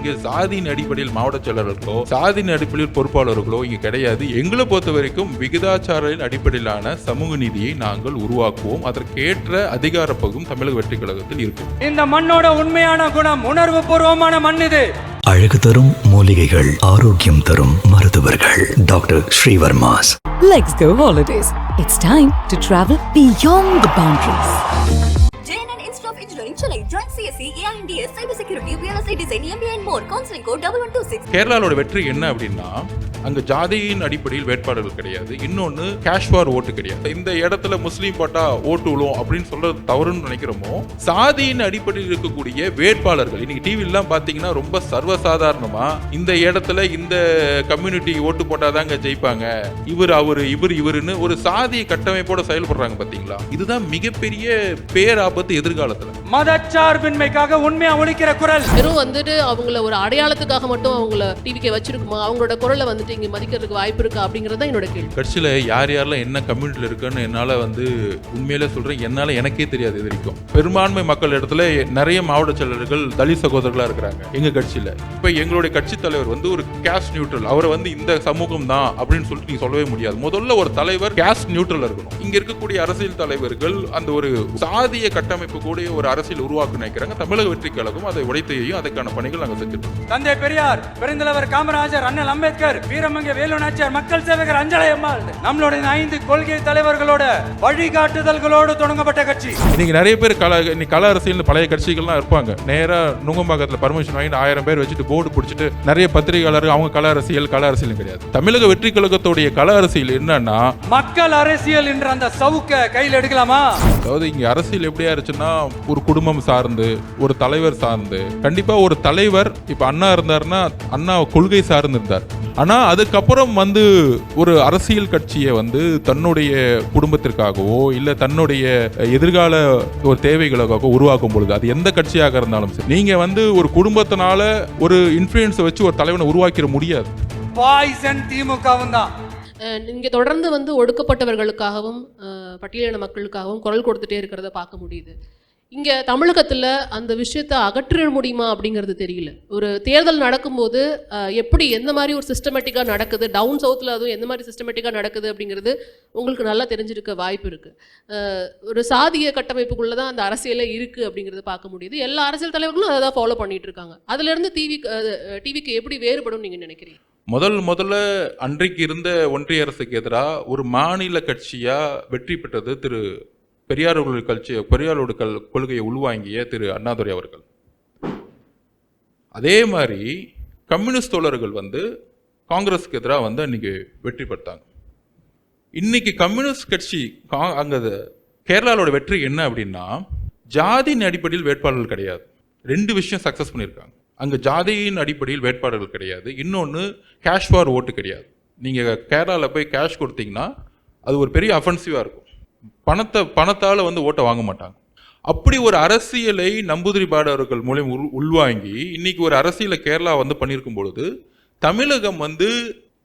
இங்க சாதியின் அடிப்படையில் மாவட்ட செயலர்களோ சாதியின் அடிப்படையில் பொறுப்பாளர்களோ இங்க கிடையாது. எங்களை பொறுத்த வரைக்கும் விகிதாச்சாரின் அடிப்படையிலான சமூக நீதியை நாங்கள் உருவாக்குவோம். அதற்கேற்ற அதிகார பகுதியும் தமிழக வெற்றி கழகத்தில் இருக்கும். இந்த மண்ணோட உண்மையான குணம் உணர்வு பூர்வமான மண் இது. அழகு தரும் மூலிகைகள், ஆரோக்கியம் தரும் மருத்துவர்கள். Doctor Srivarma's. Let's go holidays. It's time to travel beyond the boundaries. JNN Institute of Engineering, Chennai. Join CSE, AINDS, Cyber Security, Real Estate Design, MBA and more. Counseling code 1126. கேரளாவோட வெற்றி என்ன அப்படின்னா, அங்க ஜாதியின் அடிப்படையில் வேட்பாளர்கள் கிடையாது. இன்னொன்னு கேஷ்வார் ஓட்டு கிடையாது. இந்த இடத்துல முஸ்லீம் போட்டா ஓட்டு விழும் அப்படின்னு சொல்றது தவறுன்னு நினைக்கிறோமோ, சாதியின் அடிப்படையில் இருக்கக்கூடிய வேட்பாளர்கள் இன்னைக்கு டிவி எல்லாம் பாத்தீங்கன்னா ரொம்ப சர்வசாதாரணமா இந்த இடத்துல இந்த கம்யூனிட்டி ஓட்டு போட்டாதாங்க ஜெயிப்பாங்க, இவருன்னு ஒரு சாதிய கட்டமைப்போட செயல்படுறாங்க பாத்தீங்களா. இதுதான் மிகப்பெரிய பேராபத்து எதிர்காலத்துல. மதச்சார்பின்மைக்காக உண்மையா ஒழிக்கிற குரல். வெறும் வந்துட்டு அவங்கள ஒரு அடையாளத்துக்காக மட்டும் அவங்கள டிவிக்கு வச்சிருக்குமா, அவங்களோட குரலை வந்துட்டு இங்க மதிக்கிறதுக்கு வாய்ப்பு இருக்கா அப்படிங்கறத என்னோட கேள்வி. கட்சியில யாரெல்லாம் என்ன கம்யூனிட்டில இருக்குன்னு என்னால உண்மையிலே சொல்றேன், என்னால எனக்கே தெரியாது. இது வரைக்கும் பெரும்பான்மை மக்கள் இடத்துல நிறைய மாவட்ட செயலர்கள் தலித் சகோதரர்களா இருக்கிறாங்க எங்க கட்சியில. இப்ப எங்களுடைய கட்சி தலைவர் ஒரு கேஸ்ட் நியூட்ரல், அவரை இந்த சமூகம் தான் அப்படின்னு சொல்லிட்டு நீங்க சொல்லவே முடியாது. முதல்ல ஒரு தலைவர் கேஸ்ட் நியூட்ரல் இருக்கணும். இங்க இருக்கக்கூடிய அரசியல் தலைவர்கள் அந்த ஒரு சாதிய கட்டமைப்பு கூட ஒரு அரசியல் உருவாக்க நினைக்கிறாங்க. தமிழக வெற்றி கழகம் அதை உடைத்தையும் அதுக்கான பணிகள் நாங்கள் செஞ்சுட்டு. தந்தை பெரியார், பெருந்தலைவர் காமராஜர், அண்ணல் அம்பேத்கர், வீரமங்க வேலுநாச்சியார், மக்கள் சேவகர் அஞ்சலை அம்மாள், நம்மளுடைய 5 கொள்கை தலைவர்களோட வழிகாட்டுதல்களோடு தொடங்கப்பட்ட கட்சி. இன்னைக்கு நிறைய பேர் கள அரசியல் பழைய கட்சிகள்லாம் இருப்பாங்க. நேரா நுங்கம்பாக்கத்தில் பர்மிஷன் வாங்கி 1000 பேர் வச்சுட்டு போர்டு பிடிச்சிட்டு நிறைய பத்திரிகையாளர்கள் அவங்க கள அரசியல் கிடையாது. தமிழக வெற்றி கழகத்துடைய கள அரசியல் என்னன்னா, மக்கள் அரசியல் என்ற அந்த சவுக்க கையில் எடுக்கலாமா? அதாவது இங்க அரசியல் எப்படியா இருந்துச்சுன்னா, ஒரு குடும்பம் சார்ந்து, ஒரு தலைவர் சார்ந்து. கண்டிப்பா ஒரு தலைவர், இப்ப அண்ணா இருந்தாருன்னா அண்ணா கொள்கை சார்ந்து இருந்தார். ஆனா அதுக்கப்புறம் ஒரு அரசியல் கட்சியை தன்னுடைய குடும்பத்திற்காகவோ இல்ல தன்னுடைய எதிர்கால ஒரு தேவைகளுக்காக உருவாக்கும் பொழுது, அது எந்த கட்சியாக இருந்தாலும் சரி, நீங்க ஒரு குடும்பத்தினால ஒரு இன்ஃப்ளூயன்ஸ் வச்சு ஒரு தலைவனை உருவாக்கிட முடியாது. திமுகவும் தான் இங்க தொடர்ந்து ஒடுக்கப்பட்டவர்களுக்காகவும் பட்டியலின மக்களுக்காகவும் குரல் கொடுத்துட்டே இருக்கிறத பார்க்க முடியுது. இங்க தமிழகத்துல அந்த விஷயத்தை அகற்ற முடியுமா அப்படிங்கிறது தெரியல. ஒரு தேர்தல் நடக்கும்போது எப்படி எந்த மாதிரி ஒரு சிஸ்டமேட்டிக்கா நடக்குது, டவுன் சவுத்தில் அதுவும் எந்த மாதிரி சிஸ்டமேட்டிக்கா நடக்குது அப்படிங்கிறது உங்களுக்கு நல்லா தெரிஞ்சிருக்க வாய்ப்பு இருக்கு. ஒரு சாதிய கட்டமைப்புக்குள்ள தான் அந்த அரசியலே இருக்கு அப்படிங்கிறத பார்க்க முடியுது. எல்லா அரசியல் தலைவர்களும் அதை தான் ஃபாலோ பண்ணிட்டு இருக்காங்க. அதுல இருந்து டிவிக்கு எப்படி வேறுபடும் நீங்க நினைக்கிறீங்க? முதல்ல அன்றைக்கு இருந்த ஒன்றிய அரசுக்கு எதிராக ஒரு மாநில கட்சியா வெற்றி பெற்றது திரு பெரியாரோட கொள்கையை உள்வாங்கிய திரு அண்ணாதுரை அவர்கள். அதே மாதிரி கம்யூனிஸ்ட் தோழர்கள் காங்கிரஸுக்கு எதிராக அன்னைக்கு வெற்றி பெற்றாங்க. இன்னைக்கு கம்யூனிஸ்ட் கட்சி அங்க கேரளாவோட வெற்றி என்ன அப்படின்னா, ஜாதியின் அடிப்படையில் வேட்பாளர்கள் கிடையாது. 2 விஷயம் சக்சஸ் பண்ணியிருக்காங்க. அங்க ஜாதியின் அடிப்படையில் வேட்பாளர்கள் கிடையாது. இன்னொன்னு கேஷ்வார் ஓட்டு கிடையாது. நீங்க கேரளாவில் போய் கேஷ் கொடுத்தீங்கன்னா அது ஒரு பெரிய அஃபென்சிவா இருக்கும். பணத்தால ஓட்டை வாங்க மாட்டாங்க. அப்படி ஒரு அரசியலை நம்பூதிரி பாடகர்கள் மூலம் உள்வாங்கி இன்னைக்கு ஒரு அரசியலை கேரளா பண்ணியிருக்கும் பொழுது, தமிழகம்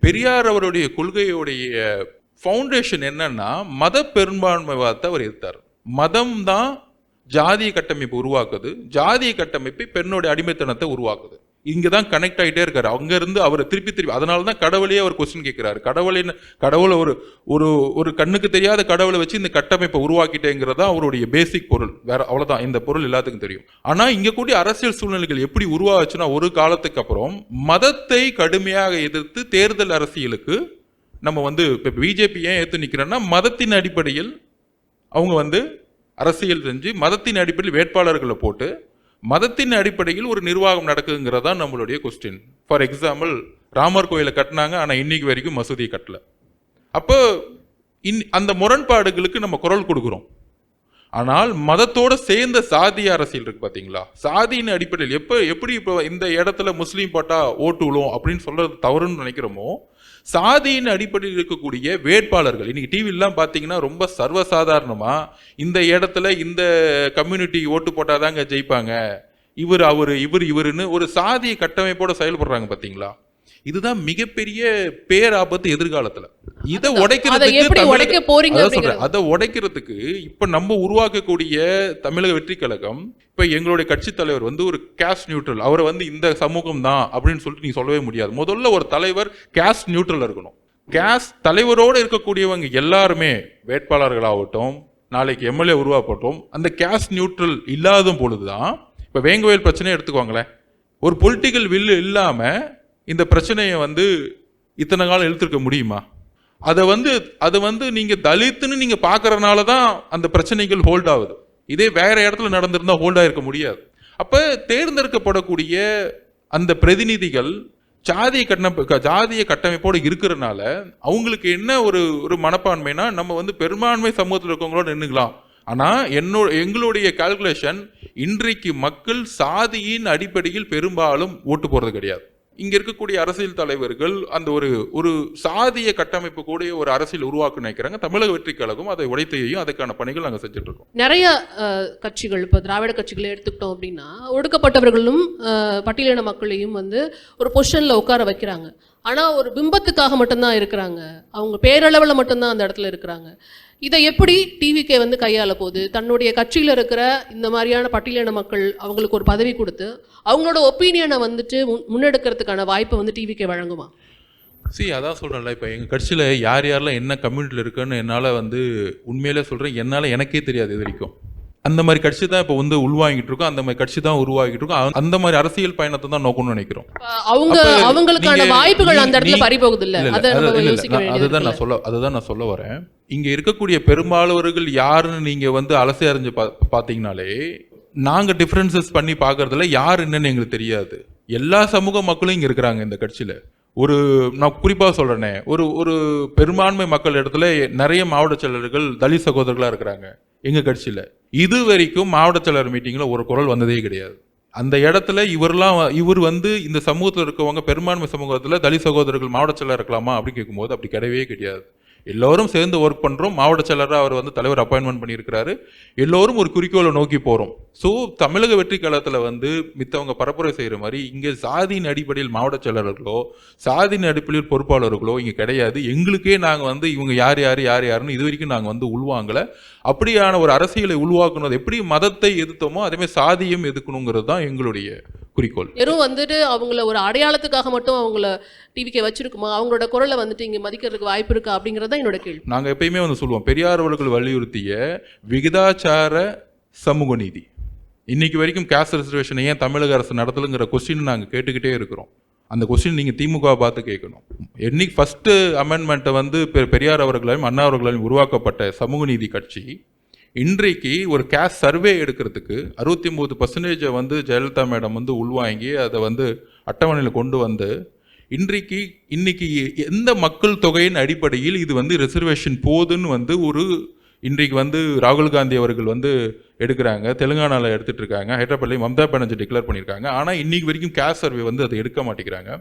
பெரியார் அவருடைய கொள்கையுடைய ஃபவுண்டேஷன் என்னன்னா, மத பெரும்பான்மைவாதத்தை அவர் எதிர்த்தார். மதம் தான் ஜாதிய கட்டமைப்பு உருவாக்குது, ஜாதிய கட்டமைப்பை பெண்ணோட அடிமைத்தனத்தை உருவாக்குது. இங்கதான் கனெக்ட் ஆகிட்டே இருக்காரு. அங்க இருந்து அவர் திருப்பி அதனாலதான் கடவுளையே அவர் கொஸ்டின் கேட்கிறாரு. கடவுளை ஒரு கண்ணுக்கு தெரியாத கடவுளை வச்சு இந்த கட்டமைப்பை உருவாக்கிட்டேங்கிறதா அவருடைய பேசிக் பொருள். வேற அவ்வளவுதான். இந்த பொருள் எல்லாத்துக்கும் தெரியும். ஆனா இங்க கூடிய அரசியல் சூழ்நிலைகள் எப்படி உருவாச்சுன்னா, ஒரு காலத்துக்கு அப்புறம் மதத்தை கடுமையாக எதிர்த்து தேர்தல் அரசியலுக்கு நம்ம இப்ப பிஜேபி ஏன் ஏத்து நிக்கிறோம்னா, மதத்தின் அடிப்படையில் அவங்க அரசியல் செஞ்சு மதத்தின் அடிப்படையில் வேட்பாளர்களை போட்டு மதத்தின் அடிப்படையில் ஒரு நிர்வாகம் நடக்குங்கிறதா நம்மளுடைய கொஸ்டின். ஃபார் எக்ஸாம்பிள், ராமர் கோயிலை கட்டினாங்க, ஆனா இன்னைக்கு வரைக்கும் மசூதியை கட்டல. அப்போ அந்த முரண்பாடுகளுக்கு நம்ம குரல் கொடுக்கிறோம். ஆனால் மதத்தோட சேர்ந்த சாதிய அரசியல் இருக்கு பாத்தீங்களா, சாதியின் அடிப்படையில் எப்படி இப்போ இந்த இடத்துல முஸ்லீம் போட்டா ஓட்டு விழும் அப்படின்னு சொல்றது தவறுன்னு நினைக்கிறோமோ, சாதியின் அடிப்படையில் இருக்கக்கூடிய வேட்பாளர்கள் இன்னைக்கு டிவி எல்லாம் பாத்தீங்கன்னா ரொம்ப சர்வசாதாரணமா இந்த இடத்துல இந்த கம்யூனிட்டி ஓட்டு போட்டாதாங்க ஜெயிப்பாங்க, இவருன்னு ஒரு சாதிய கட்டமைப்போட செயல்படுறாங்க பாத்தீங்களா. இதுதான் மிகப்பெரிய பேராபத்து எதிர்காலத்துல. இதை அதை எப்படி உடைக்க போறீங்க அப்படிங்கிறது. அதை உடைக்கிறதுக்கு இப்ப நம்ம உருவாக்கக்கூடிய தமிழக வெற்றி கழகம், இப்ப எங்களுடைய கட்சி தலைவர் வந்து ஒரு கேஸ்ட் நியூட்ரல், அவரை வந்து இந்த சமூகம் தான் அப்படின்னு சொல்லிட்டு நீங்க சொல்லவே முடியாது. முதல்ல ஒரு தலைவர் கேஸ்ட் நியூட்ரல் இருக்கணும். கேஸ்ட் தலைவரோடு இருக்கக்கூடியவங்க எல்லாருமே வேட்பாளர்களாகட்டும், நாளைக்கு எம்எல்ஏ உருவாக்கட்டும், அந்த கேஸ்ட் நியூட்ரல் இல்லாத பொழுதுதான். இப்ப வேங்கவேல் பிரச்சனையை எடுத்துக்கோங்களேன். ஒரு பொலிட்டிக்கல் வில் இல்லாம இந்த பிரச்சனையை வந்து இத்தனை காலம் இழுத்துருக்க முடியுமா? அதை வந்து நீங்க தலித்துன்னு நீங்க பாக்குறதுனால தான் அந்த பிரச்சனைகள் ஹோல்ட் ஆகுது. இதே வேற இடத்துல நடந்திருந்தா ஹோல்ட் ஆயிருக்க முடியாது. அப்ப தேர்ந்தெடுக்கப்படக்கூடிய அந்த பிரதிநிதிகள் ஜாதிய கட்டமைப்போடு இருக்கிறதுனால அவங்களுக்கு என்ன ஒரு மனப்பான்மைனா, நம்ம வந்து பெரும்பான்மை சமூகத்தில் இருக்கவங்களோட நின்றுக்கலாம். ஆனா எங்களுடைய கால்குலேஷன், இன்றைக்கு மக்கள் சாதியின் அடிப்படையில் பெரும்பாலும் ஓட்டு போறது கிடையாது. இங்க இருக்கக்கூடிய அரசியல் தலைவர்கள் அந்த ஒரு சாதிய கட்டமைப்பு கூடிய ஒரு அரசியல் உருவாக்க நினைக்கிறாங்க. தமிழக வெற்றி கழகம் அதை உடைத்தையும் அதுக்கான பணிகள் நாங்கள் செஞ்சுட்டு இருக்கோம். நிறைய கட்சிகள், இப்போ திராவிட கட்சிகளை எடுத்துக்கிட்டோம் அப்படின்னா, ஒடுக்கப்பட்டவர்களும் பட்டியலின மக்களையும் வந்து ஒரு பொசிஷன்ல உட்கார வைக்கிறாங்க. ஆனா ஒரு பிம்பத்துக்காக மட்டும்தான் இருக்கிறாங்க, அவங்க பேரளவில் மட்டும்தான் அந்த இடத்துல இருக்கிறாங்க. இதை எப்படி டிவிகே வந்து கையாள போகுது? தன்னுடைய கட்சியில் இருக்கிற இந்த மாதிரியான பட்டியலின மக்கள் அவங்களுக்கு ஒரு பதவி கொடுத்து அவங்களோட ஒப்பீனியனை வந்துட்டு முன்னெடுக்கிறதுக்கான வாய்ப்பை வந்து டிவிகே வழங்குமா? அதான் சொல்கிறேன்ல, இப்போ எங்கள் கட்சியில் யாரெல்லாம் என்ன கம்யூனிட்டியில் இருக்குன்னு என்னால் வந்து உண்மையிலே சொல்கிறேன், என்னால் எனக்கே தெரியாது இது வரைக்கும். அந்த மாதிரி கட்சி தான் இப்போ வந்து உள்வாங்கிட்டு இருக்கோம், அந்த மாதிரி கட்சி தான் உருவாகிட்டு இருக்கோம். அந்த மாதிரி அரசியல் பயணத்தை தான் நோக்கணும்னு நினைக்கிறோம். அவங்களுக்கான வாய்ப்புகள் அந்த இடத்துல பறிபோகுது இல்ல? அதுதான் நான் சொல்ல வரேன். இங்க இருக்கக்கூடிய பெரும்பாலவர்கள் யாருன்னு நீங்க வந்து அலசி அறிஞ்சு பாத்தீங்கன்னாலே, நாங்க டிஃபரன்சஸ் பண்ணி பாக்குறதுல யார் என்னன்னு எங்களுக்கு தெரியாது. எல்லா சமூக மக்களும் இங்க இருக்கிறாங்க இந்த கட்சியில. நான் குறிப்பாக சொல்றேனே, ஒரு பெரும்பான்மை மக்கள் இடத்துல நிறைய மாவட்ட செயலர்கள் தலித் சகோதரர்களா இருக்கிறாங்க எங்க கட்சியில. இது வரைக்கும் மாவட்ட செயலர் மீட்டிங்ல ஒரு குரல் வந்ததே கிடையாது. அந்த இடத்துல இவர் வந்து இந்த சமூகத்தில் இருக்கவங்க பெரும்பான்மை சமூகத்துல தலித் சகோதரர்கள் மாவட்ட செயலர் இருக்கலாமா அப்படின்னு கேட்கும்போது அப்படி கிடையவே கிடையாது. எல்லோரும் சேர்ந்து ஒர்க் பண்றோம். மாவட்ட செயலராக அவர் வந்து தலைவர் அப்பாயின்மெண்ட் பண்ணியிருக்கிறாரு. எல்லோரும் ஒரு குறிக்கோளை நோக்கி போறோம். ஸோ தமிழக வெற்றி கழகத்துல வந்து மித்தவங்க பரப்புரை செய்யற மாதிரி இங்க சாதியின் அடிப்படையில் மாவட்ட செயலர்களோ சாதியின் அடிப்படையில் பொறுப்பாளர்களோ இங்க கிடையாது. எங்களுக்கே நாங்க வந்து இவங்க யாருன்னு இது வரைக்கும் நாங்க வந்து உள்வாங்கல. அப்படியான ஒரு அரசியலை உருவாக்குனது எப்படி மதத்தை எதிர்த்தோமோ அதே மாதிரி சாதியும் எதிர்க்கணுங்கிறது தான் எங்களுடைய குறிக்கோள். வெறும் வந்துட்டு அவங்கள ஒரு அடையாளத்துக்காக மட்டும் அவங்கள டிவிக்கு வச்சிருக்குமா? அவங்களோட குரலை வந்துட்டு இங்க மதிக்கிறதுக்கு வாய்ப்பு இருக்கா அப்படிங்கறது தான் என்னோட கேள்வி. நாங்க எப்பயுமே வந்து சொல்லுவோம், பெரியார் அவர்கள் வலியுறுத்திய விகிதாச்சார சமூக நீதி. இன்னைக்கு வரைக்கும் கேஸ்ட் ரிசர்வேஷனை ஏன் தமிழக அரசு நடத்தலுங்கிற கொஸ்டின் நாங்க கேட்டுக்கிட்டே இருக்கிறோம். அந்த கொஸ்டின் நீங்க திமுக பார்த்து கேட்கணும். என்னைக்கு ஃபர்ஸ்ட் அமெண்ட்மெண்ட்டை வந்து பெரியார் அவர்களாலும் அண்ணா அவர்களாலும் உருவாக்கப்பட்ட சமூக நீதி கட்சி இன்றைக்கு ஒரு கேஸ்ட் சர்வே எடுக்கிறதுக்கு 69% வந்து ஜெயலலிதா மேடம் வந்து உள்வாங்கி அதை வந்து அட்டவணையில் கொண்டு வந்து இன்னைக்கு எந்த மக்கள் தொகையின் அடிப்படையில் இது வந்து ரிசர்வேஷன் போதுன்னு வந்து இன்றைக்கு வந்து ராகுல் காந்தி அவர்கள் வந்து எடுக்கிறாங்க, தெலுங்கானாவில் எடுத்துட்டு இருக்காங்க, ஹைதராபாத்லையும் மம்தா பானர்ஜி டிக்ளேர் பண்ணியிருக்காங்க. ஆனால் இன்னைக்கு வரைக்கும் கேஸ்ட் சர்வே வந்து அதை எடுக்க மாட்டேங்கிறாங்க.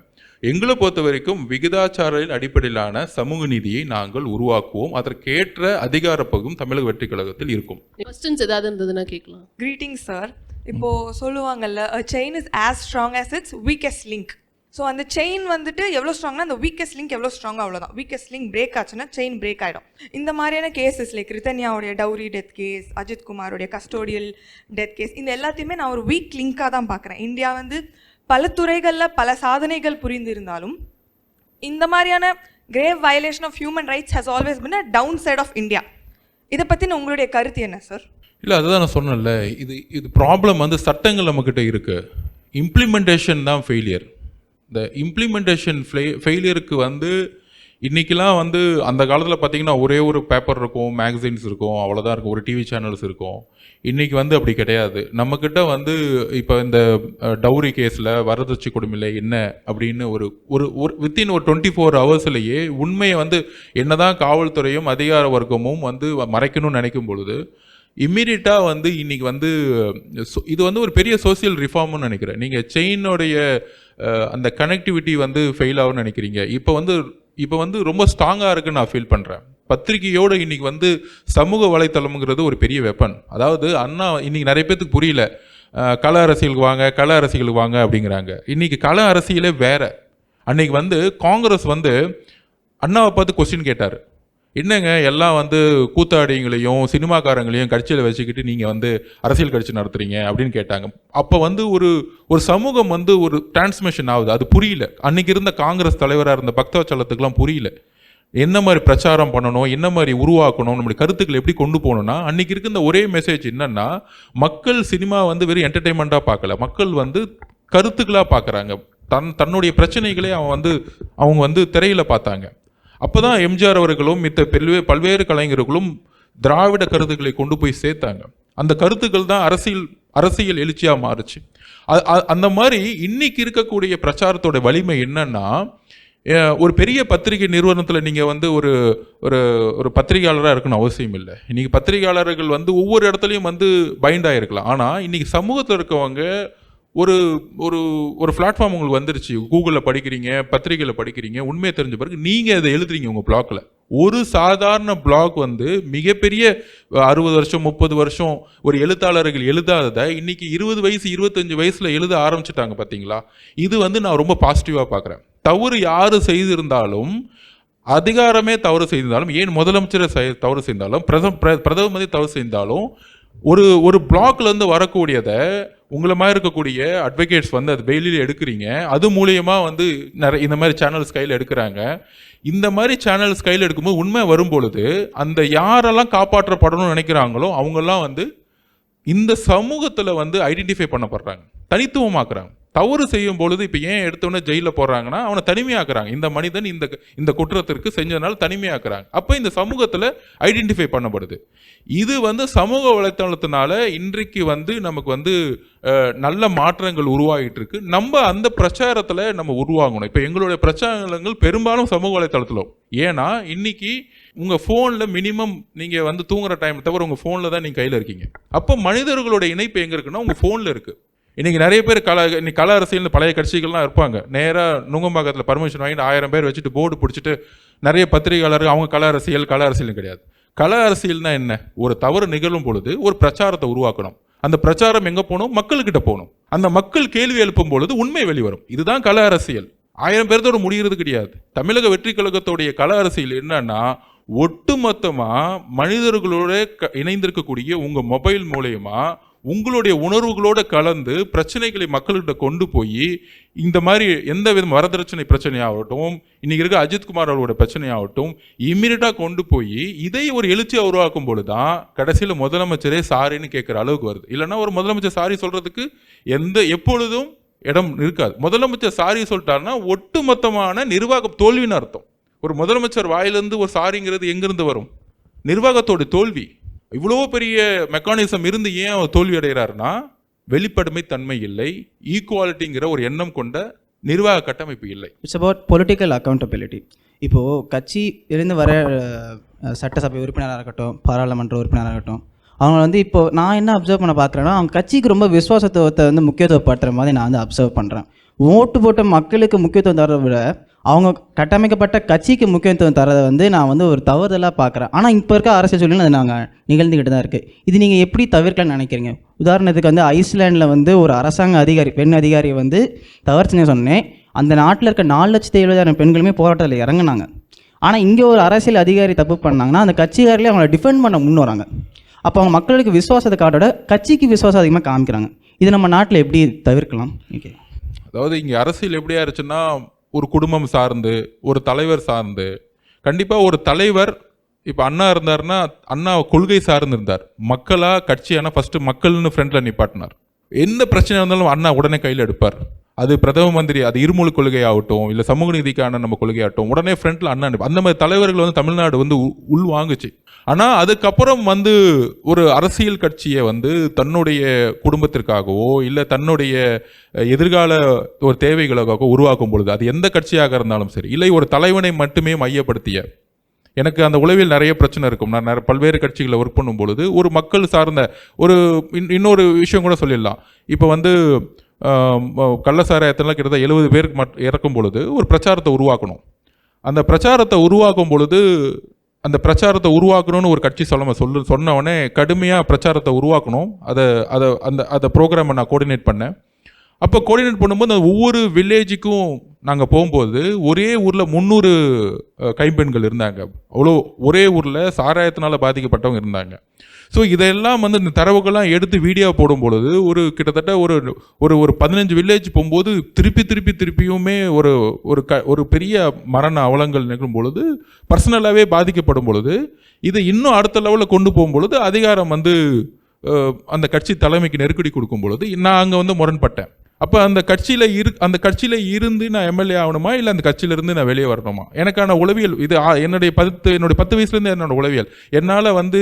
எங்களை பொறுத்த வரைக்கும் விகிதாச்சாரின் அடிப்படையிலான சமூக நீதியை நாங்கள் உருவாக்குவோம். அதற்கேற்ற அதிகார பகுதியும் தமிழக வெற்றி கழகத்தில் இருக்கும். ஏதாவது இருந்ததுன்னா கேட்கலாம். Greeting sir. இப்போ சொல்லுவாங்கல்ல, a chain is as strong as its weakest link. So அந்த செயின் வந்துட்டு எவ்வளோ ஸ்ட்ராங்னா அந்த வீக்கஸ்ட் லிங்க் எவ்வளோ ஸ்ட்ராங்கோ அவ்வளோதான். வீக்கஸ்ட் லிங்க் பிரேக் ஆச்சுன்னா செயின் பிரேக் ஆகிடும். இந்த மாதிரியான கேசஸ் லைக் ரிதன்யாவுடைய டவுரி டெத் கேஸ், அஜித் குமாரோடைய கஸ்டோடியல் டெத் கேஸ், இந்த எல்லாத்தையுமே நான் ஒரு வீக் லிங்காக தான் பார்க்குறேன். இந்தியா வந்து பல துறைகளில் பல சாதனைகள் புரிந்திருந்தாலும் இந்த மாதிரியான grave violation of human rights has always been a downside of India. இதை பற்றின உங்களுடைய கருத்து என்ன சார்? இல்லை, அதுதான் நான் சொன்னேன்ல, இது ப்ராப்ளம் வந்து சட்டங்கள் நம்மக்கிட்ட இருக்குது, இம்ப்ளிமெண்டேஷன் தான் ஃபெயிலியர். இந்த இம்ப்ளிமெண்டேஷன் ஃபெயிலியருக்கு வந்து இன்றைக்கெலாம் வந்து அந்த காலத்தில் பார்த்திங்கன்னா ஒரே ஒரு பேப்பர் இருக்கும், மேகசின்ஸ் இருக்கும், அவ்வளோதான் இருக்கும், ஒரு டிவி சேனல்ஸ் இருக்கும். இன்றைக்கி வந்து அப்படி கிடையாது. நம்மக்கிட்ட வந்து இப்போ இந்த டவுரி கேஸில் வரதட்சி கொடுமையில் என்ன அப்படின்னு ஒரு வித்தின் ஒரு 24 ஹவர்ஸ்லேயே உண்மையை வந்து என்னதான் காவல்துறையும் அதிகார வர்க்கமும் வந்து மறைக்கணும்னு நினைக்கும் பொழுது இம்மீடியட்டாக வந்து இன்றைக்கி வந்து இது வந்து ஒரு பெரிய சோசியல் ரிஃபார்ம்னு நினைக்கிறேன். நீங்கள் செயினுடைய அந்த கனெக்டிவிட்டி வந்து ஃபெயில் ஆகும்னு நினைக்கிறீங்க. இப்போ வந்து ரொம்ப ஸ்ட்ராங்காக இருக்குன்னு நான் ஃபீல் பண்ணுறேன். பத்திரிகையோடு இன்றைக்கி வந்து சமூக வலைத்தளம்ங்கிறது ஒரு பெரிய வெப்பன். அதாவது அண்ணா இன்றைக்கி நிறைய பேத்துக்கு புரியல, கள அரசியலுக்கு வாங்க அப்படிங்கிறாங்க. இன்றைக்கி கள அரசியலே வேறு. அன்னைக்கு வந்து காங்கிரஸ் வந்து அண்ணாவை பார்த்து கொஸ்டின் கேட்டார், என்னங்க எல்லாம் வந்து கூத்தாடிங்களையும் சினிமாக்காரங்களையும் கட்சியில் வச்சுக்கிட்டு நீங்கள் வந்து அரசியல் கட்சி நடத்துறீங்க அப்படின்னு கேட்டாங்க. அப்போ வந்து ஒரு சமூகம் வந்து ஒரு டிரான்ஸ்மிஷன் ஆகுது, அது புரியல. அன்னைக்கு இருந்த காங்கிரஸ் தலைவராக இருந்த பக்தவச்சலத்துக்குலாம் புரியல என்ன மாதிரி பிரச்சாரம் பண்ணணும், என்ன மாதிரி உருவாக்கணும், நம்மளுடைய கருத்துக்களை எப்படி கொண்டு போகணும்னா. அன்னைக்கு இருக்க இந்த ஒரே மெசேஜ் என்னன்னா, மக்கள் சினிமா வந்து வெறும் என்டர்டெயின்மெண்ட்டாக பார்க்கல, மக்கள் வந்து கருத்துக்களாக பார்க்குறாங்க. தன்னுடைய பிரச்சனைகளே அவங்க வந்து திரையில் பார்த்தாங்க. அப்போ தான் எம்ஜிஆர் அவர்களும் மித்த பல்வேறு கலைஞர்களும் திராவிட கருத்துக்களை கொண்டு போய் சேர்த்தாங்க. அந்த கருத்துக்கள் தான் அரசியல் எழுச்சியாக மாறுச்சு. அந்த மாதிரி இன்னைக்கு இருக்கக்கூடிய பிரச்சாரத்தோட வலிமை என்னன்னா, ஒரு பெரிய பத்திரிகை நிறுவனத்தில் நீங்கள் வந்து ஒரு ஒரு பத்திரிகையாளராக இருக்கணும் அவசியம் இல்லை. இன்றைக்கி பத்திரிகையாளர்கள் வந்து ஒவ்வொரு இடத்துலையும் வந்து பைண்ட் ஆகிருக்கலாம். ஆனால் இன்றைக்கி சமூகத்தில் இருக்கவங்க ஒரு ஒரு ஒரு பிளாட்ஃபார்ம் உங்களுக்கு வந்துருச்சு. கூகுளில் படிக்கிறீங்க, பத்திரிகையில் படிக்கிறீங்க, உண்மையை தெரிஞ்ச பிறகு நீங்கள் அதை எழுதுறீங்க உங்கள் பிளாக்ல. ஒரு சாதாரண பிளாக் வந்து மிகப்பெரிய 60 வருஷம் 30 வருஷம் ஒரு எழுத்தாளர்கள் எழுதாததை இன்னைக்கு 20 வயசு 25 வயசில் எழுத ஆரம்பிச்சிட்டாங்க. பார்த்தீங்களா? இது வந்து நான் ரொம்ப பாசிட்டிவாக பார்க்குறேன். தவறு யார் செய்திருந்தாலும், அதிகாரமே தவறு செய்திருந்தாலும், ஏன் முதலமைச்சரை தவறு செய்தாலும், பிரதம மந்திரி தவறு செய்தாலும், ஒரு பிளாக்லேருந்து வரக்கூடியதை உங்களை மாதிரி இருக்கக்கூடிய அட்வொகேட்ஸ் வந்து அது பெயிலில் எடுக்கிறீங்க. அது மூலியமா வந்து நிறைய இந்த மாதிரி சேனல்ஸ் கையில் எடுக்கிறாங்க. இந்த மாதிரி சேனல்ஸ் கையில் எடுக்கும்போது உண்மை வரும்பொழுது அந்த யாரெல்லாம் காப்பாற்றப்படணும்னு நினைக்கிறாங்களோ அவங்கெல்லாம் வந்து இந்த சமூகத்தில் வந்து ஐடென்டிஃபை பண்ணப்படுறாங்க, தனித்துவமாக்குறாங்க. தவறு செய்யும் பொழுது இப்போ ஏன் எடுத்தோன்னே ஜெயிலில் போடுறாங்கன்னா அவனை தனிமையாக்குறாங்க. இந்த மனிதன் இந்த குற்றத்திற்கு செஞ்சதுனால தனிமையாக்குறாங்க. அப்போ இந்த சமூகத்தில் ஐடென்டிஃபை பண்ணப்படுது. இது வந்து சமூக வலைத்தளத்தினால இன்றைக்கு வந்து நமக்கு வந்து நல்ல மாற்றங்கள் உருவாகிட்டு இருக்கு. நம்ம அந்த பிரச்சாரத்தில் நம்ம உருவாகணும். இப்போ எங்களுடைய பிரச்சாரங்கள் பெரும்பாலும் சமூக வலைத்தளத்தில். ஏன்னா இன்னைக்கு உங்கள் ஃபோனில் மினிமம் நீங்கள் வந்து தூங்குற டைம் தவிர உங்கள் ஃபோனில் தான் நீங்கள் கையில் இருக்கீங்க. அப்போ மனிதர்களோட இணைப்பு எங்கே இருக்குன்னா உங்கள் ஃபோனில் இருக்குது. இன்றைக்கி நிறைய பேர் கல அரசியல்னு பழைய கட்சிகள்லாம் இருப்பாங்க. நேராக நுங்கம்பாக்கத்தில் பர்மிஷன் வாங்கிட்டு 1000 பேர் வச்சுட்டு போர்டு பிடிச்சிட்டு நிறைய பத்திரிகையாளர்கள் அவங்க கல அரசியல் கிடையாது. கல அரசியல்னா என்ன? ஒரு தவறு நிகழும் பொழுது ஒரு பிரச்சாரத்தை உருவாக்கணும். அந்த பிரச்சாரம் எங்கே போகணும்? மக்கள்கிட்ட போகணும். அந்த மக்கள் கேள்வி எழுப்பும் பொழுது உண்மை வெளிவரும். இதுதான் கல அரசியல். 1000 பேர்த்தோட முடிகிறது கிடையாது. தமிழக வெற்றி கழகத்துடைய கல அரசியல் என்னன்னா, ஒட்டுமொத்தமாக மனிதர்களோட இணைந்திருக்கக்கூடிய உங்கள் மொபைல் மூலயமா உங்களுடைய உணர்வுகளோட கலந்து பிரச்சனைகளை மக்கள்கிட்ட கொண்டு போய் இந்த மாதிரி எந்த விதம் வரதட்சணை பிரச்சனையாகட்டும், இன்னைக்கு இருக்க அஜித்குமார் அவரோட பிரச்சனையாகட்டும், இம்மீடியட்டாக கொண்டு போய் இதை ஒரு எழுச்சியை உருவாக்கும் பொழுது தான் கடைசியில் முதலமைச்சரே சாரின்னு கேட்குற அளவுக்கு வருது. இல்லைன்னா ஒரு முதலமைச்சர் சாரி சொல்றதுக்கு எப்பொழுதும் இடம் இருக்காது. முதலமைச்சர் சாரி சொல்லிட்டாருன்னா ஒட்டுமொத்தமான நிர்வாக தோல்வின்னு அர்த்தம். ஒரு முதலமைச்சர் வாயிலிருந்து ஒரு சாரிங்கிறது எங்கிருந்து வரும்? நிர்வாகத்தோட தோல்வி. இவ்வளோ பெரிய மெக்கானிசம் இருந்து ஏன் அவர் தோல்வி அடைகிறாருன்னா, வெளிப்படைமை தன்மை இல்லை, ஈக்குவாலிட்டிங்கிற ஒரு எண்ணம் கொண்ட நிர்வாக கட்டமைப்பு இல்லை. It's about political accountability. இப்போது கட்சி இருந்து வர சட்டசபை உறுப்பினராக இருக்கட்டும், பாராளுமன்ற உறுப்பினராக இருக்கட்டும், அவங்க வந்து இப்போது நான் என்ன அப்சர்வ் பண்ண பார்க்குறேன்னா, அவங்க கட்சிக்கு ரொம்ப விசுவாசத்துவத்தை வந்து முக்கியத்துவப்படுத்துகிற மாதிரி நான் வந்து அப்சர்வ் பண்ணுறேன். ஓட்டு போட்ட மக்களுக்கு முக்கியத்துவம் தரதை விட அவங்க கட்டமைக்கப்பட்ட கட்சிக்கு முக்கியத்துவம் தரதை வந்து நான் வந்து ஒரு தவறுதலாக பார்க்குறேன். ஆனால் இப்போ இருக்க அரசியல் சூழ்நிலை அது நாங்கள் நிகழ்ந்துக்கிட்டு தான் இருக்குது. இது நீங்கள் எப்படி தவிர்க்கலாம்னு நினைக்கிறீங்க? உதாரணத்துக்கு வந்து ஐஸ்லாண்டில் வந்து ஒரு அரசாங்க அதிகாரி, பெண் அதிகாரியை வந்து தவறுச்சுன்னு சொன்னேன். அந்த நாட்டில் இருக்க 4,70,000 பெண்களுமே போராட்டத்தில் இறங்குனாங்க. ஆனால் இங்கே ஒரு அரசியல் அதிகாரி தப்பு பண்ணாங்கன்னா அந்த கட்சிக்காரிலே அவங்கள டிஃபெண்ட் பண்ண முன் வராங்க. அப்போ அவங்க மக்களுக்கு விசுவாசத்தை காட்டோட கட்சிக்கு விசுவாசம் அதிகமாக காமிக்கிறாங்க. இது நம்ம நாட்டில் எப்படி தவிர்க்கலாம்? ஓகே, அதாவது இங்கே அரசியல் எப்படியா இருந்துச்சுன்னா, ஒரு குடும்பம் சார்ந்து, ஒரு தலைவர் சார்ந்து, கண்டிப்பாக ஒரு தலைவர் இப்போ அண்ணா இருந்தாருன்னா அண்ணா கொள்கை சார்ந்து இருந்தார். மக்களா கட்சியான ஃபஸ்ட்டு மக்கள்னு ஃப்ரெண்டில் நிப்பாட்டினார். எந்த பிரச்சனை இருந்தாலும் அண்ணா உடனே கையில் எடுப்பார். அது பிரதம மந்திரி, அது இருமொழி கொள்கையாகட்டும், இல்லை சமூக நீதிக்கான நம்ம கொள்கையாகட்டும், உடனே ஃப்ரண்ட்டில் அண்ணா அந்த மாதிரி தலைவர்கள் வந்து தமிழ்நாடு வந்து உள் வாங்குச்சு. ஆனால் அதுக்கப்புறம் வந்து ஒரு அரசியல் கட்சியை வந்து தன்னுடைய குடும்பத்திற்காகவோ இல்லை தன்னுடைய எதிர்கால ஒரு தேவைகளுக்காகவோ உருவாக்கும் பொழுது, அது எந்த கட்சியாக இருந்தாலும் சரி, இல்லை ஒரு தலைவனை மட்டுமே மையப்படுத்திய, எனக்கு அந்த உளவில் நிறைய பிரச்சனை இருக்கும். நான் பல்வேறு கட்சிகளை ஒர்க் பண்ணும் பொழுது ஒரு மக்கள் சார்ந்த ஒரு இன்னொரு விஷயம் கூட சொல்லிடலாம். இப்போ வந்து கள்ளசாராயத்தில் கிட்டத்தட்ட 70 பேருக்கு இறக்கும் பொழுது ஒரு பிரச்சாரத்தை உருவாக்கணும். அந்த பிரச்சாரத்தை உருவாக்கும் பொழுது அந்த பிரச்சாரத்தை உருவாக்கணும்னு ஒரு கட்சி சொன்னவொடனே கடுமையாக பிரச்சாரத்தை உருவாக்கணும். அதை ப்ரோக்ராமை நான் கோஆர்டினேட் பண்ணேன். அப்போ கோஆர்டினேட் பண்ணும்போது ஒவ்வொரு வில்லேஜுக்கும் நாங்கள் போகும்போது ஒரே ஊரில் 300 கைம்பெண்கள் இருந்தாங்க. அவ்வளோ ஒரே ஊரில் சாராயத்தினால பாதிக்கப்பட்டவங்க இருந்தாங்க. ஸோ இதெல்லாம் வந்து இந்த தரவுகள்லாம் எடுத்து வீடியோ போடும் பொழுது ஒரு கிட்டத்தட்ட ஒரு ஒரு ஒரு 15 வில்லேஜ் போகும்போது திருப்பியுமே ஒரு பெரிய மரண அவலங்கள் நிகழும் பொழுது, பர்சனலாகவே பாதிக்கப்படும் பொழுது, இதை இன்னும் அடுத்த லெவலில் கொண்டு போகும் பொழுது அதிகாரம் வந்து அந்த கட்சி தலைமைக்கு நெருக்கடி கொடுக்கும் பொழுது நான் அங்கே வந்து முரண்பட்டேன். அப்போ அந்த கட்சியில் இருந்து நான் எம்எல்ஏ ஆகணுமா, இல்லை அந்த கட்சியிலேருந்து நான் வெளியே வரணுமா? எனக்கான உளவியல் இது என்னுடைய 10 வயசுலேருந்து என்னோட உளவியல். என்னால் வந்து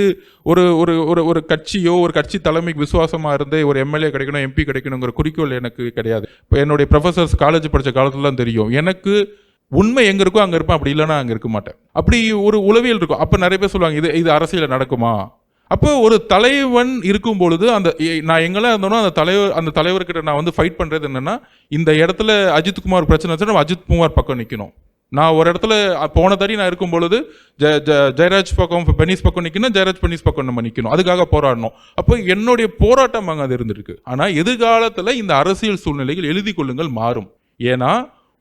ஒரு ஒரு ஒரு ஒரு கட்சியோ ஒரு கட்சி தலைமைக்கு விசுவாசமாக இருந்து ஒரு எம்எல்ஏ கிடைக்கணும், எம்பி கிடைக்கணுங்கிற குறிக்கோள் எனக்கு கிடையாது. இப்போ என்னுடைய ப்ரொஃபஸர்ஸ் காலேஜ் படித்த காலத்துலலாம் தெரியும், எனக்கு உண்மை எங்கே இருக்கோ அங்கே இருப்பேன், அப்படி இல்லைன்னா அங்கே இருக்க மாட்டேன். அப்படி ஒரு உளவியல் இருக்கும். அப்போ நிறைய பேர் சொல்லுவாங்க, இது அரசியலில் நடக்குமா? அப்போ ஒரு தலைவன் இருக்கும் பொழுது நான் எங்கெல்லாம் இருந்தோனோ அந்த தலைவர்கிட்ட நான் வந்து ஃபைட் பண்ணுறது என்னென்னா, இந்த இடத்துல அஜித்குமார் பிரச்சனை வச்சுன்னா நம்ம அஜித்குமார் பக்கம் நிற்கணும். நான் ஒரு இடத்துல போன தடி நான் இருக்கும் பொழுது ஜெயராஜ் பக்கம் பெனிஸ் பக்கம் நிற்கணும், ஜெயராஜ் பெனிஸ் பக்கம் நம்ம நிற்கணும், அதுக்காக போராடணும். அப்போ என்னுடைய போராட்டம் அங்கே அது இருந்திருக்கு. ஆனால் எதிர்காலத்தில் இந்த அரசியல் சூழ்நிலைகள் எழுதி கொள்ளுங்கள் மாறும். ஏன்னா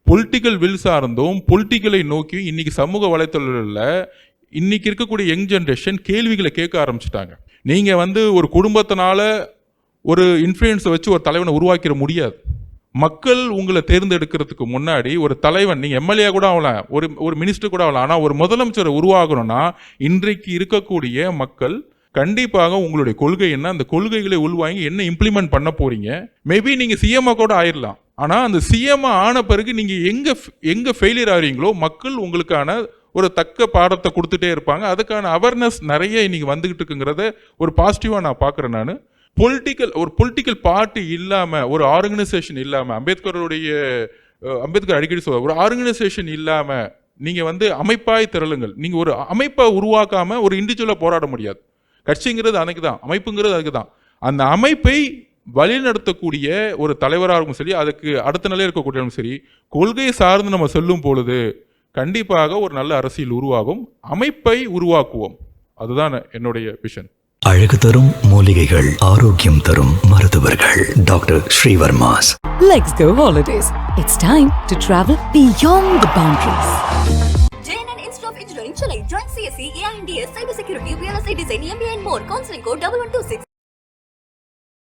பொலிட்டிக்கல் வில் சார்ந்தும் பொலிட்டிக்கலை நோக்கி இன்னைக்கு சமூக வலைத்தளங்களில் இன்னைக்கு இருக்கக்கூடிய யங் ஜென்ரேஷன் கேள்விகளை கேட்க ஆரம்பிச்சிட்டாங்க. நீங்கள் வந்து ஒரு குடும்பத்தினால ஒரு இன்ஃப்ளூயன்ஸை வச்சு ஒரு தலைவனை உருவாக்கிட முடியாது. மக்கள் உங்களை தேர்ந்தெடுக்கிறதுக்கு முன்னாடி ஒரு தலைவன், நீங்கள் எம்எல்ஏ கூட ஆகலாம், ஒரு மினிஸ்டர் கூட ஆகலாம், ஆனால் ஒரு முதலமைச்சரை உருவாகணும்னா இன்றைக்கு இருக்கக்கூடிய மக்கள் கண்டிப்பாக உங்களுடைய கொள்கை என்ன, அந்த கொள்கைகளை உள்வாங்கி என்ன இம்ப்ளிமெண்ட் பண்ண போறீங்க. மேபி நீங்கள் சிஎம்ஆ கூட ஆயிடலாம், ஆனால் அந்த சிஎம்ஆ ஆன பிறகு நீங்கள் எங்கே ஃபெயிலியர் ஆகிறீங்களோ மக்கள் உங்களுக்கான ஒரு தக்க பாடத்தை கொடுத்துட்டே இருப்பாங்க. அதுக்கான அவேர்னஸ் நிறைய இன்னைக்கு வந்துகிட்டு இருக்குங்கிறத ஒரு பாசிட்டிவாக நான் பார்க்குறேன். நான் பொலிட்டிக்கல் பார்ட்டி இல்லாமல், ஒரு ஆர்கனைசேஷன் இல்லாமல், அம்பேத்கர் அடிக்கடி சொல்லுவார், ஒரு ஆர்கனைசேஷன் இல்லாமல் நீங்கள் வந்து அமைப்பாய் திரளுங்கள். நீங்கள் ஒரு அமைப்பை உருவாக்காமல் ஒரு இண்டிவிஜுவலாக போராட முடியாது. கட்சிங்கிறது அதுக்கு தான், அமைப்புங்கிறது அதுக்கு தான். அந்த அமைப்பை வழிநடத்தக்கூடிய ஒரு தலைவராகவும் சரி, அதுக்கு அடுத்த நிலையில் இருக்கக்கூடியவரும் சரி, கொள்கை சார்ந்து நம்ம சொல்லும் பொழுது கண்டிப்பாக ஒரு நல்ல அரசியல் உருவாகும். அமைப்பை உருவாக்குவோம், அதுதான் என்னுடைய விஷன். அழகு தரும் மூலிகைகள், ஆரோக்கியம் தரும் மருத்துவர்கள். Doctor Srivarma's. Let's go holidays. It's time to travel beyond the boundaries. JNN Institute of Engineering, Chennai. Join CSE, AINDS, Cybersecurity, Real Estate Design, MBA and more. Counseling code 1126.